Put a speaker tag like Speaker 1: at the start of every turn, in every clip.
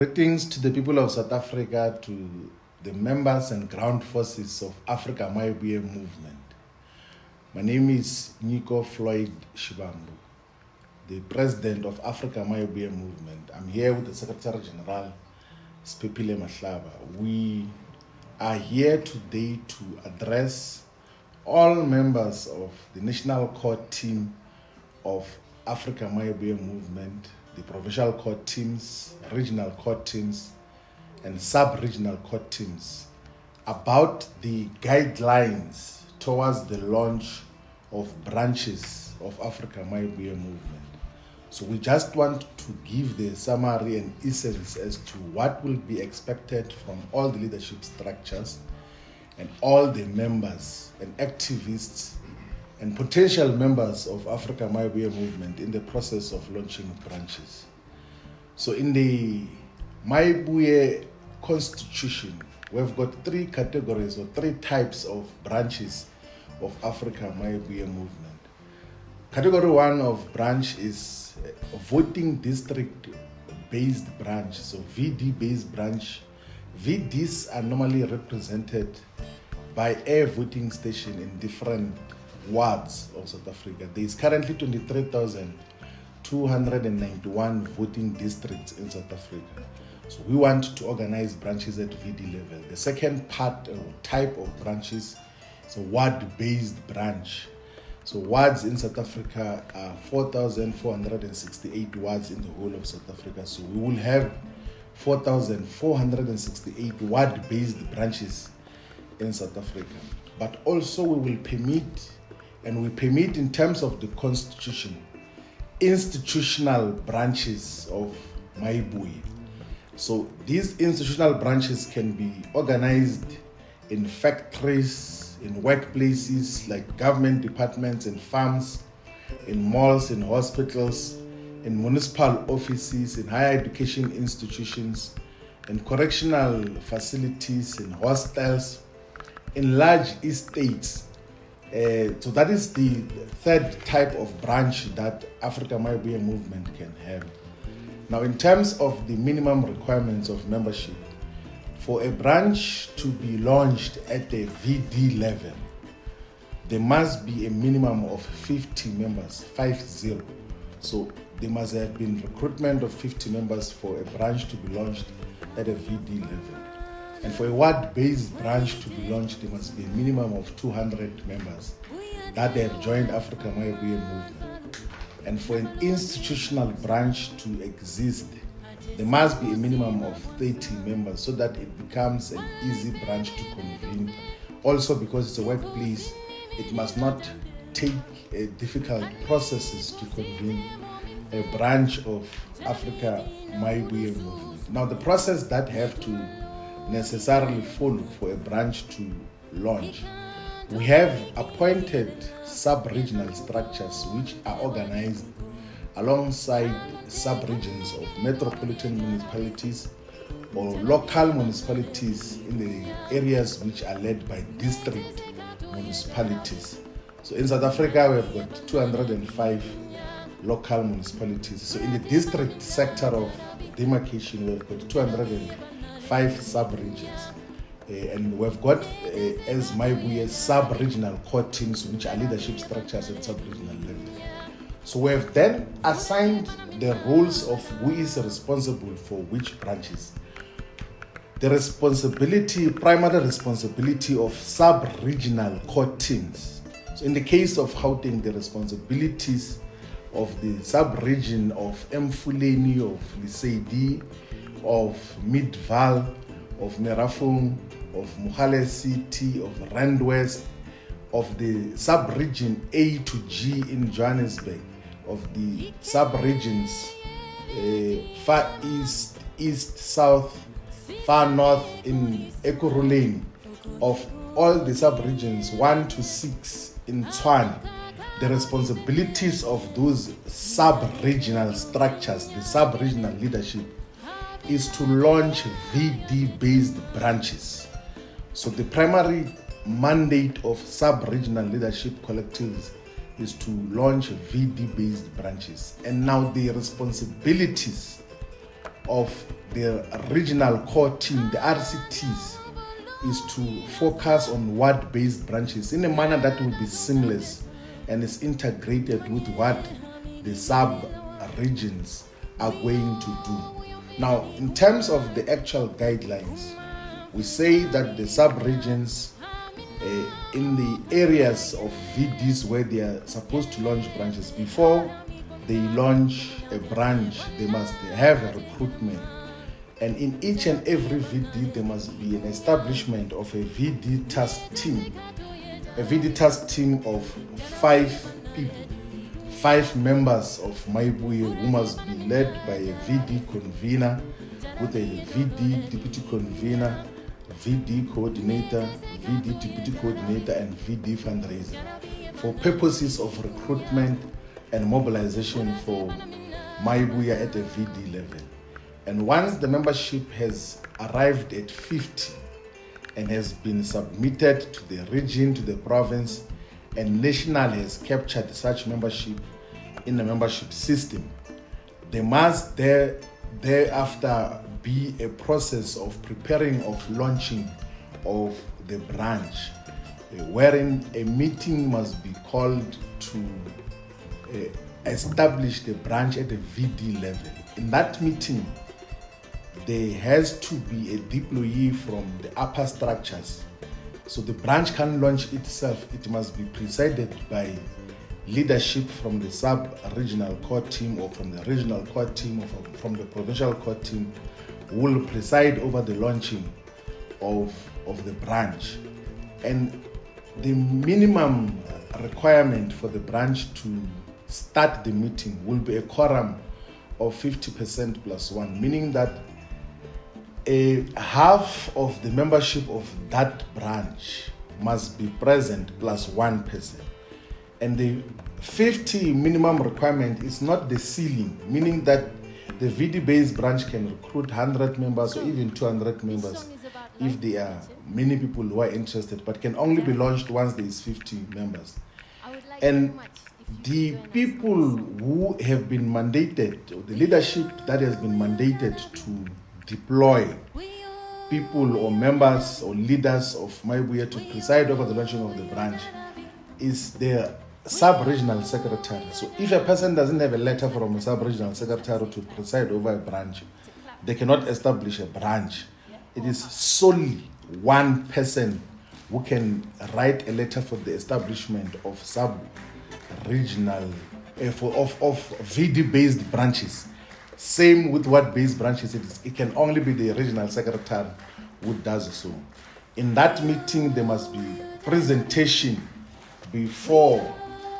Speaker 1: Greetings to the people of South Africa, to the members and ground forces of Afrika Mayibuye Movement. My name is Nyiko Floyd Shivambu, the president of Afrika Mayibuye Movement. I'm here with the Secretary General, Sphephile Mahlaba. We are here today to address all members of the National Court team of Afrika Mayibuye Movement, the provincial court teams, regional court teams, and sub-regional court teams about the guidelines towards the launch of branches of Afrika Mayibuye Movement. So we just want to give the summary and essence as to what will be expected from all the leadership structures and all the members and activists and potential members of Afrika Mayibuye Movement in the process of launching branches. So in the Mayibuye Constitution, we've got three categories or three types of branches of Afrika Mayibuye Movement. Category 1 of branch is a voting district-based branch, so VD-based branch. VDs are normally represented by a voting station in different wards of South Africa. There is currently 23,291 voting districts in South Africa. So we want to organize branches at VD level. The second part or type of branches is a ward-based branch. So wards in South Africa are 4,468 wards in the whole of South Africa. So we will have 4,468 ward-based branches in South Africa. But also we will permit, and we permit in terms of the Constitution, institutional branches of Mayibuye. So these institutional branches can be organized in factories, in workplaces like government departments and farms, in malls, in hospitals, in municipal offices, in higher education institutions, in correctional facilities, in hostels, in large estates. So that is the third type of branch that Afrika Mayibuye Movement can have. Now, in terms of the minimum requirements of membership, for a branch to be launched at the VD level, there must be a minimum of 50 members, 50. So there must have been recruitment of 50 members for a branch to be launched at a VD level. And for a ward-based branch to be launched, there must be a minimum of 200 members that have joined Afrika Mayibuye Movement. And for an institutional branch to exist, there must be a minimum of 30 members so that it becomes an easy branch to convene. Also, because it's a workplace, it must not take difficult processes to convene a branch of Afrika Mayibuye Movement. Now, the process that have to necessarily follow for a branch to launch, we have appointed sub-regional structures which are organized alongside sub-regions of metropolitan municipalities or local municipalities in the areas which are led by district municipalities. So in South Africa, we have got 205 local municipalities. So in the district sector of demarcation, we've got 205 sub-regions. And we've got, as Mayibuye, sub-regional court teams, which are leadership structures at sub-regional level. So we have then assigned the roles of who is responsible for which branches. The primary responsibility of sub-regional court teams. So in the case of Gauteng, the responsibilities of the sub-region of Mfuleni, of Lesedi, of Midvaal, of Merafung, of Mogale City, of Rand West, of the sub-region A to G in Johannesburg, of the sub-regions Far East, East, South, Far North in Ekurhuleni, of all the sub-regions 1 to 6 in Tshwane. The responsibilities of those sub-regional structures, the sub-regional leadership, is to launch VD-based branches. So the primary mandate of sub-regional leadership collectives is to launch VD-based branches. And now the responsibilities of the regional core team, the RCTs, is to focus on ward-based branches in a manner that will be seamless and is integrated with what the sub-regions are going to do. Now, in terms of the actual guidelines, we say that the sub-regions in the areas of VDs where they are supposed to launch branches, before they launch a branch, they must have a recruitment. And in each and every VD, there must be an establishment of a VD task team. A VD task team of 5 people, 5 members of Mayibuye, who must be led by a VD convener with a VD deputy convener, VD coordinator, VD deputy coordinator, and VD fundraiser for purposes of recruitment and mobilization for Mayibuye at a VD level. And once the membership has arrived at 50 and has been submitted to the region, to the province, and national has captured such membership in the membership system, there must thereafter be a process of preparing, of launching of the branch, wherein a meeting must be called to establish the branch at the VD level. In that meeting, there has to be a deployee from the upper structures. So the branch can't launch itself. It must be presided by leadership from the sub-regional core team, or from the regional core team, or from the provincial core team, who will preside over the launching of the branch. And the minimum requirement for the branch to start the meeting will be a quorum of 50% plus 1, meaning that a half of the membership of that branch must be present plus 1 person. And the 50 minimum requirement is not the ceiling, meaning that the VD-based branch can recruit 100 members or even 200 members if there are many people who are interested, but can only be launched once there is 50 members. And the people who have been mandated, or the leadership that has been mandated to deploy people or members or leaders of Mayibuye to preside over the launching of the branch, is the sub-regional secretary. So if a person doesn't have a letter from a sub-regional secretary to preside over a branch, they cannot establish a branch. It is solely one person who can write a letter for the establishment of sub-regional, of VD-based branches. Same with what based branches it is. It can only be the regional secretary who does so. In that meeting, there must be presentation before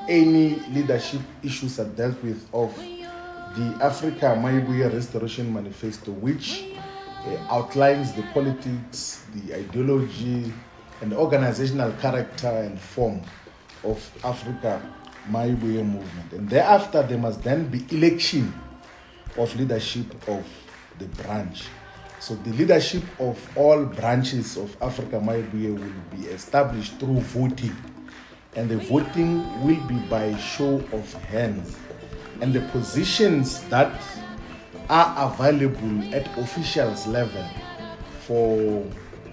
Speaker 1: any leadership issues are dealt with of the Afrika Mayibuye Restoration Manifesto, which outlines the politics, the ideology, and the organizational character and form of Afrika Mayibuye Movement. And thereafter, there must then be election of leadership of the branch. So the leadership of all branches of Afrika Mayibuye will be established through voting. And the voting will be by show of hands. And the positions that are available at officials level for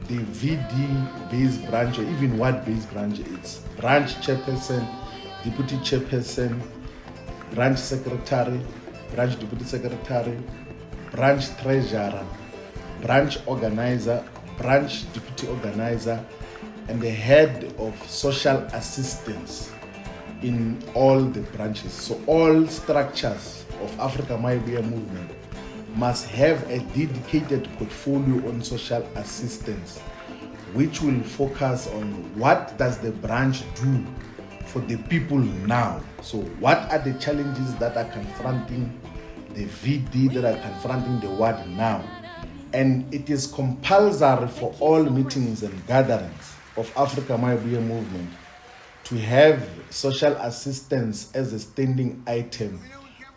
Speaker 1: the VD-based branch or even ward-based branch, it's branch chairperson, deputy chairperson, branch secretary, branch deputy secretary, branch treasurer, branch organizer, branch deputy organizer, and the head of social assistance in all the branches. So all structures of Afrika Mayibuye Movement must have a dedicated portfolio on social assistance, which will focus on what does the branch do for the people now. So what are the challenges that are confronting the VD, that are confronting the ward now? And it is compulsory for all meetings and gatherings of Afrika Mayibuye Movement to have social assistance as a standing item,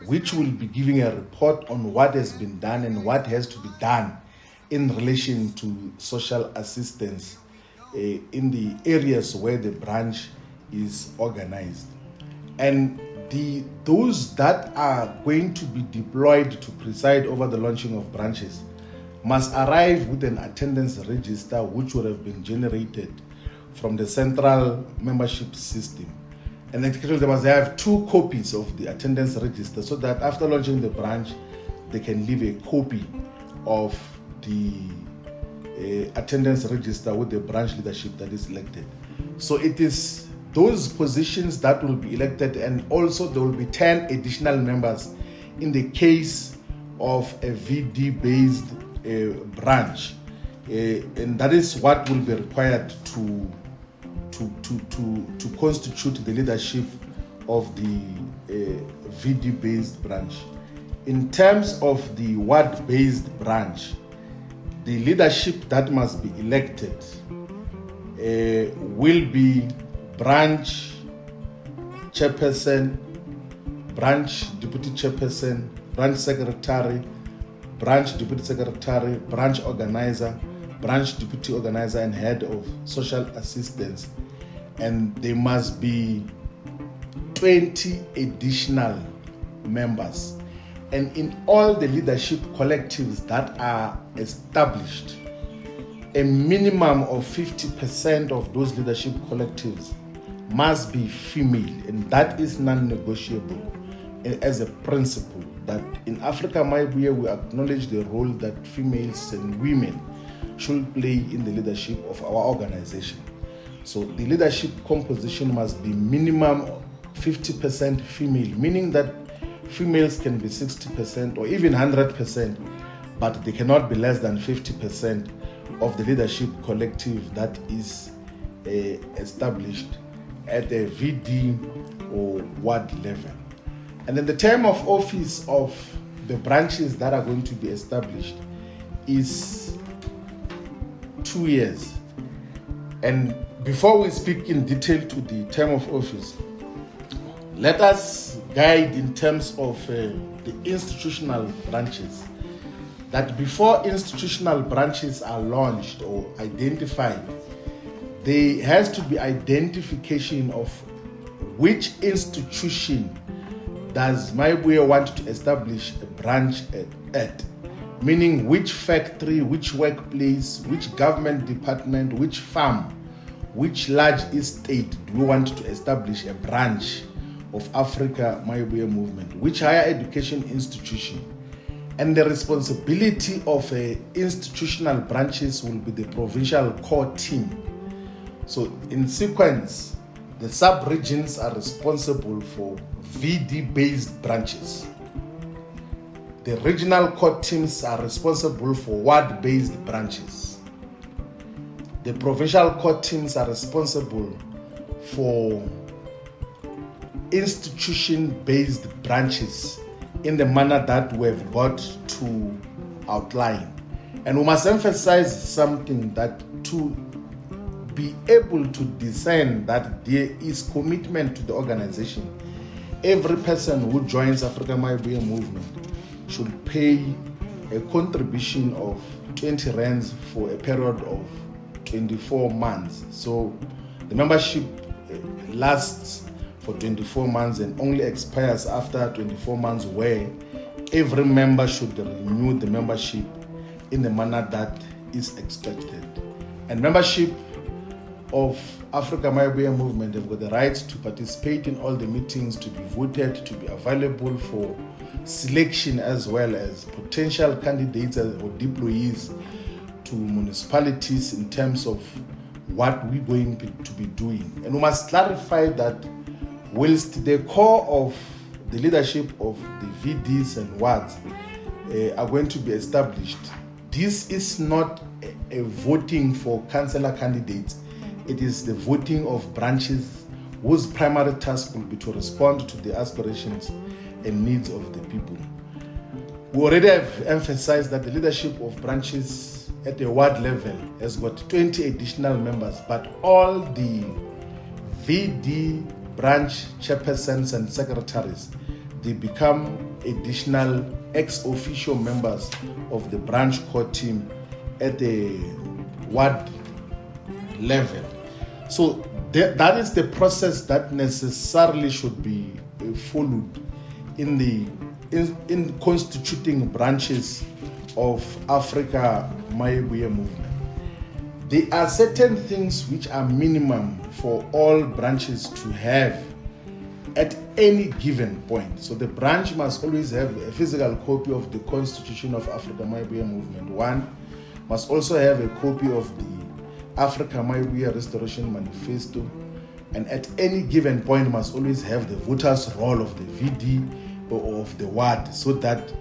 Speaker 1: which will be giving a report on what has been done and what has to be done in relation to social assistance in the areas where the branch is organized. And those that are going to be deployed to preside over the launching of branches must arrive with an attendance register which would have been generated from the central membership system. And actually they must have 2 copies of the attendance register so that after launching the branch, they can leave a copy of the attendance register with the branch leadership that is elected. So it is those positions that will be elected, and also there will be 10 additional members in the case of a VD-based branch, and that is what will be required to constitute the leadership of the VD-based branch. In terms of the ward-based branch, the leadership that must be elected will be branch chairperson, branch deputy chairperson, branch secretary, branch deputy secretary, branch organizer, branch deputy organizer, and head of social assistance. And there must be 20 additional members. And in all the leadership collectives that are established, a minimum of 50% of those leadership collectives must be female, and that is non-negotiable as a principle that in Afrika Mayibuye we acknowledge the role that females and women should play in the leadership of our organization. So the leadership composition must be minimum 50% female, meaning that females can be 60% or even 100%, but they cannot be less than 50% of the leadership collective that is established at the VD or ward level. And then the term of office of the branches that are going to be established is 2 years. And before we speak in detail to the term of office, let us guide in terms of the institutional branches. That before institutional branches are launched or identified, there has to be identification of which institution does Mayibuye want to establish a branch at, meaning which factory, which workplace, which government department, which farm, which large estate do we want to establish a branch of Afrika Mayibuye Movement, which higher education institution. And the responsibility of institutional branches will be the provincial core team. So in sequence, the sub-regions are responsible for VD-based branches. The regional core teams are responsible for ward-based branches. The provincial core teams are responsible for institution-based branches in the manner that we have got to outline. And we must emphasize something, that to be able to discern that there is commitment to the organization, every person who joins Afrika Mayibuye Movement should pay a contribution of 20 rands for a period of 24 months. So the membership lasts for 24 months and only expires after 24 months, where every member should renew the membership in the manner that is expected. And membership of Afrika Mayibuye Movement have got the right to participate in all the meetings, to be voted, to be available for selection, as well as potential candidates or deployees to municipalities in terms of what we're going to be doing. And we must clarify that whilst the core of the leadership of the VDs and wards are going to be established, this is not a voting for councillor candidates. It is the voting of branches whose primary task will be to respond to the aspirations and needs of the people. We already have emphasized that the leadership of branches at the ward level has got 20 additional members, but all the VD branch chairpersons and secretaries, they become additional ex-officio members of the branch core team at the ward level. So that is the process that necessarily should be we followed in constituting branches of Afrika Mayibuye Movement. There are certain things which are minimum for all branches to have at any given point. So the branch must always have a physical copy of the Constitution of Afrika Mayibuye Movement. One must also have a copy of the Afrika Mayibuye Restoration Manifesto, and at any given point must always have the voters' roll of the VD or of the ward, so that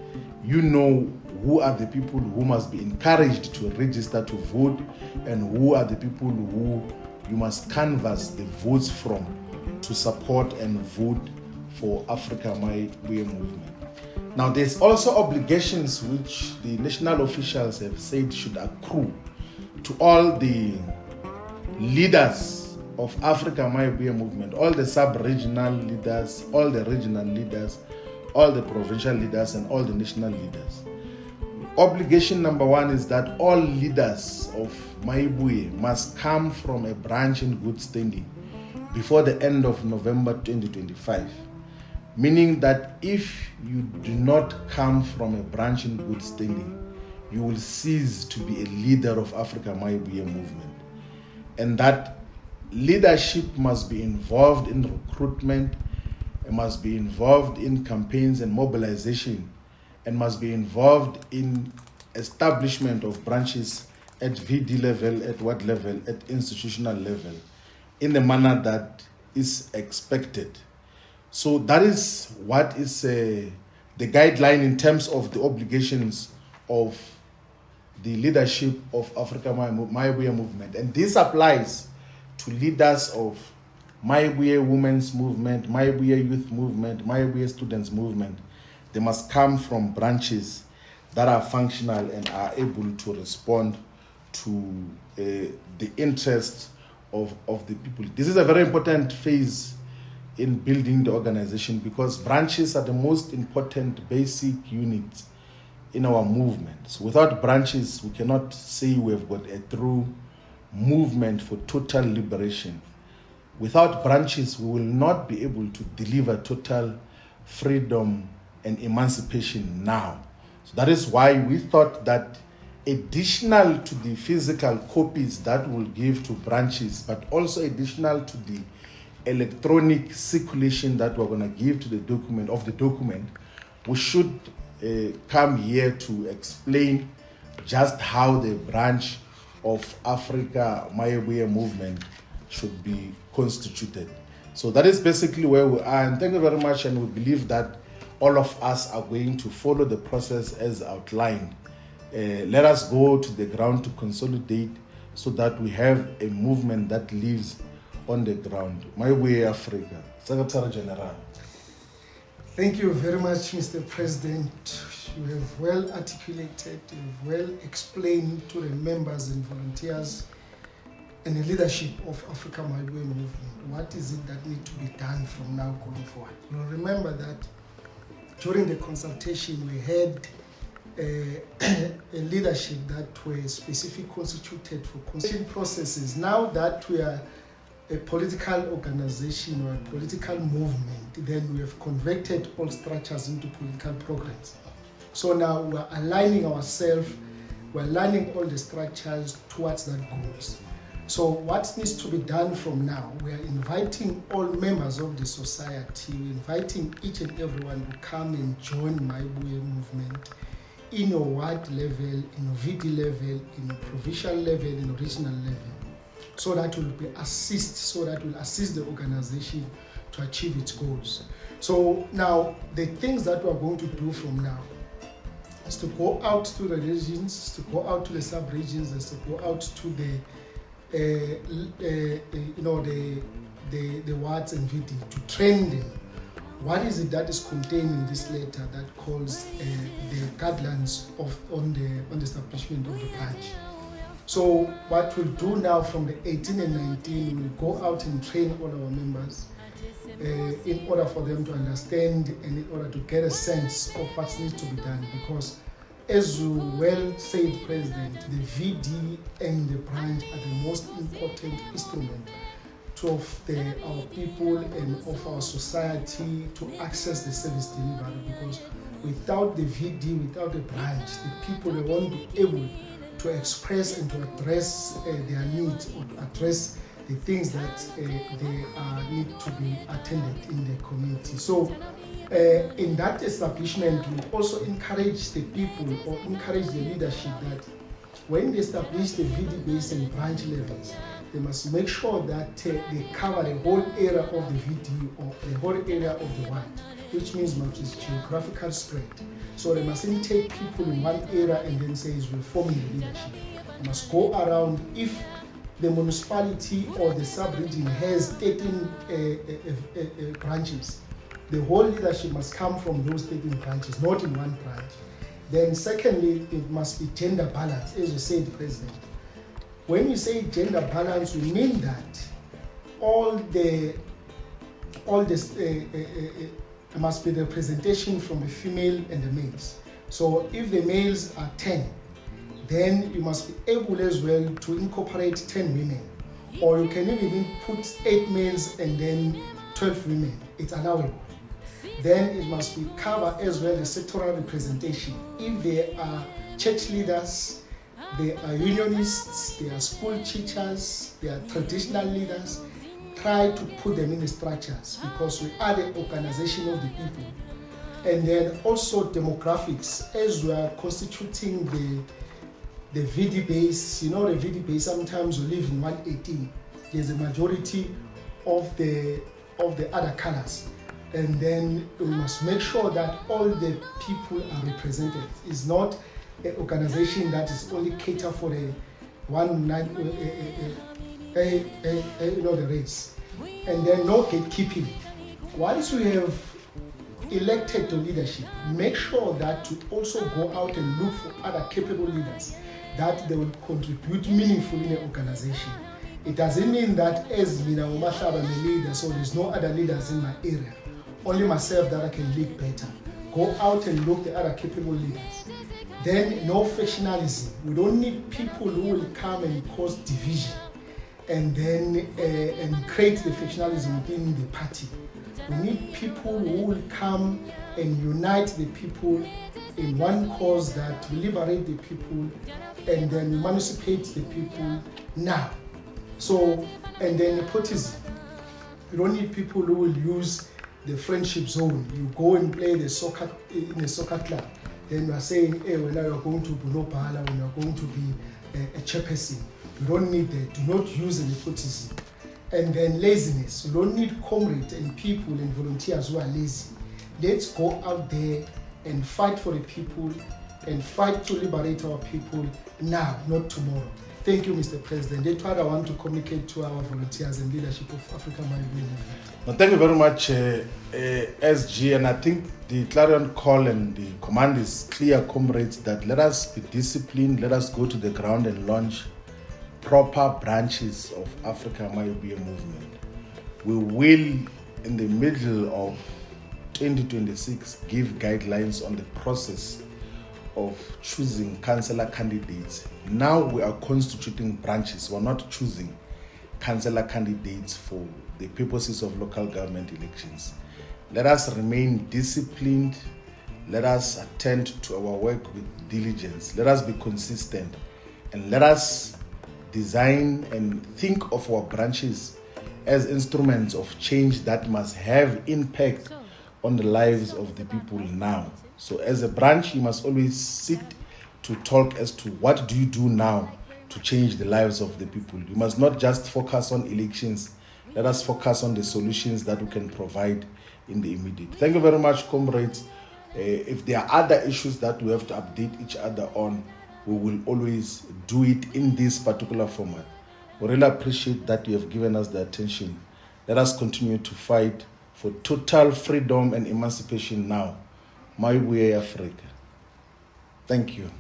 Speaker 1: you know who are the people who must be encouraged to register to vote and who are the people who you must canvass the votes from to support and vote for Afrika Mayibuye Movement. Now, there's also obligations which the national officials have said should accrue to all the leaders of Afrika Mayibuye Movement, all the sub-regional leaders, all the regional leaders, all the provincial leaders, and all the national leaders. Obligation number one is that all leaders of Mayibuye must come from a branch in good standing before the end of November 2025. Meaning that if you do not come from a branch in good standing, you will cease to be a leader of Afrika Mayibuye Movement. And that leadership must be involved in recruitment, it must be involved in campaigns and mobilization, and must be involved in establishment of branches at VD level, at what level, at institutional level, in the manner that is expected. So that is what is the guideline in terms of the obligations of the leadership of Afrika Mayibuye Movement. And this applies to leaders of Mayibuye Women's Movement, Mayibuye Youth Movement, Mayibuye Students Movement. They must come from branches that are functional and are able to respond to the interests of the people. This is a very important phase in building the organization, because branches are the most important basic units in our movement. So without branches, we cannot say we've got a true movement for total liberation. Without branches, we will not be able to deliver total freedom and emancipation now. So that is why we thought that additional to the physical copies that we'll give to branches, but also additional to the electronic circulation that we're going to give to the document, we should come here to explain just how the branch of Afrika Mayibuye Movement should be constituted. So that is basically where we are, and thank you very much, and we believe that all of us are going to follow the process as outlined. Let us go to the ground to consolidate so that we have a movement that lives on the ground. Mayibuye Africa. Secretary General.
Speaker 2: Thank you very much, Mr. President. You have well articulated, you have well explained to the members and volunteers and the leadership of Afrika Mayibuye Movement what is it that needs to be done from now going forward. You'll remember that during the consultation we had a leadership that were specifically constituted for constitution processes. Now that we are a political organization or a political movement, then we have converted all structures into political programs. So now we're aligning ourselves, we're aligning all the structures towards that goals. So what needs to be done from now? We are inviting all members of the society, we're inviting each and everyone to come and join Mayibuye Movement in a ward level, in a VD level, in a provincial level, in a regional level, so that will assist the organization to achieve its goals. So now the things that we are going to do from now is to go out to the regions, to go out to the sub-regions, is to go out to the wards and VD to train them. What is it that is contained in this letter that calls the guidelines on the establishment of the branch? So what we'll do now from the 18 and 19, we'll go out and train all our members in order for them to understand and in order to get a sense of what needs to be done. Because as you well said, President, the VD and the branch are the most important instrument of our people and of our society to access the service delivery, because without the VD, without the branch, the people, they won't be able to express and to address their needs, or to address the things that they need to be attended in the community. So in that establishment, we also encourage the people, or encourage the leadership, that when they establish the VD base and branch levels, they must make sure that they cover the whole area of the VD, or the whole area of the ward, which means much is geographical spread. So they mustn't take people in one area and then say we're forming the leadership. They must go around. If the municipality or the sub-region has 13 branches, the whole leadership must come from those 13 branches, not in one branch. Then secondly, it must be gender balance, as you said, President. When you say gender balance, we mean that all this must be the representation from the female and the males. So if the males are 10, then you must be able as well to incorporate 10 women. Or you can even put 8 males and then 12 women. It's allowable. Then it must be covered as well the sectoral representation. If there are church leaders, there are unionists, there are school teachers, there are traditional leaders, try to put them in the structures, because we are the organization of the people. And then also demographics, as we are constituting the VD base. You know, the VD base, sometimes we live in 118. There's a majority of the other colors. And then we must make sure that all the people are represented. It's not an organization that is only cater for the the race. And then no gatekeeping. Once we have elected the leadership, make sure that you also go out and look for other capable leaders that they will contribute meaningfully in the organization. It doesn't mean that as Mahlaba I'm a leader, so there's no other leaders in my area. Only myself that I can lead better. Go out and look the other capable leaders. Then no factionalism. We don't need people who will come and cause division and then and create the factionalism within the party. We need people who will come and unite the people in one cause, that will liberate the people and then emancipate the people now. So, and then nepotism. You don't need people who will use the friendship zone. You go and play the soccer in a soccer club. Then you are saying, hey, when you are going to Bunopala, when you are going to be a chairperson. You don't need that. Do not use nepotism. And then laziness. You don't need comrades and people and volunteers who are lazy. Let's go out there and fight for the people and fight to liberate our people now, not tomorrow. Thank you, Mr. President. That's what I want to communicate to our volunteers and leadership of Afrika Mayibuye Movement.
Speaker 1: Well, thank you very much, SG. And I think the clarion call and the command is clear, comrades, that let us be disciplined, let us go to the ground and launch proper branches of Afrika Mayibuye Movement. We will, in the middle of 2026, give guidelines on the process of choosing councillor candidates. Now we are constituting branches. We're not choosing councillor candidates for the purposes of local government elections. Let us remain disciplined. Let us attend to our work with diligence. Let us be consistent. And let us design and think of our branches as instruments of change that must have impact on the lives of the people now. So as a branch, you must always sit to talk as to what do you do now to change the lives of the people. You must not just focus on elections. Let us focus on the solutions that we can provide in the immediate. Thank you very much, comrades. If there are other issues that we have to update each other on, we will always do it in this particular format. We really appreciate that you have given us the attention. Let us continue to fight for total freedom and emancipation now. Mayibuye Africa. Thank you.